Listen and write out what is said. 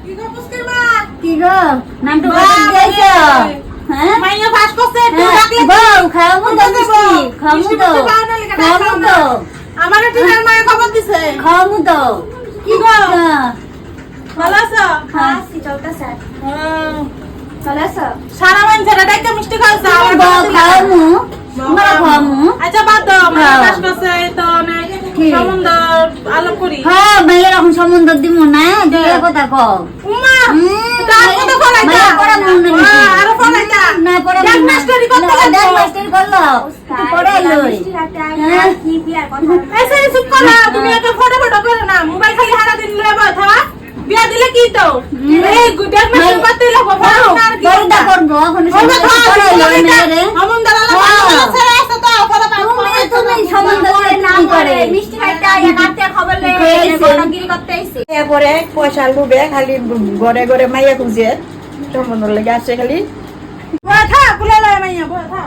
কি গো নামটা বলে দিয়েছো হ্যাঁ মাইয়া পাস করছে একটু ডাকলে বউ খাওয়াবো তো মিষ্টি খাওয়াবো তো খাওয়াবো তো আমার টিনার মায়ের খবর দিছে খাওয়াবো তো কি গো ভালো আছো হ্যাঁ চলতেছে হ্যাঁ। ভালো আছো? সারা মান ছেড়ে ডাইতে মিষ্টি খাওয়াছে আমার বউ খাওয়াবো আমরা খাওয়াবো আচ্ছা বাদ দাও মাইয়া খাও। পাস করছে তো অনেক কি? সম্বন্ধ আলাপ করি হ্যাঁ ভাইয়ের এখন সম্বন্ধ দিব না দিয়ে কথা কও উম্মা তার কত ফলাইতা মাইয়া পড়া মনে নেই আরো ফলাইতা না পড়া ডাক মাস্টারি করতে লাগবো। ডাক মাস্টারি করলো একটু পড়াই লই মিষ্টি রাতে হ্যাঁ। আর কি বিয়ার কথা এসে চুপ করো তুমি এত ফটো ফটো করো না মোবাইল খালি হারা দিন লয়ে বসা বিয়া দিলে কি তো এই গুডাক মাস্টার করতে লাগবো ফটো আর কি বড়টা করবো এখন হবে তো পড়াই লই মেরে আমন দালালা ভালো ছেড়ে আসতো তো ফটো তুমি সম্বন্ধ করে না করে মিষ্টি খাইতে আইয়া কাটতে খবর লয়ে কইছে। বড়গিরি করতে আইছে এরপরে পয়সা লুবে খালি ঘরে ঘরে মাইয়া খুঁজে সম্বন্ধ লেগে আসছে খালি বসা কুলে লয় মাইয়া বসা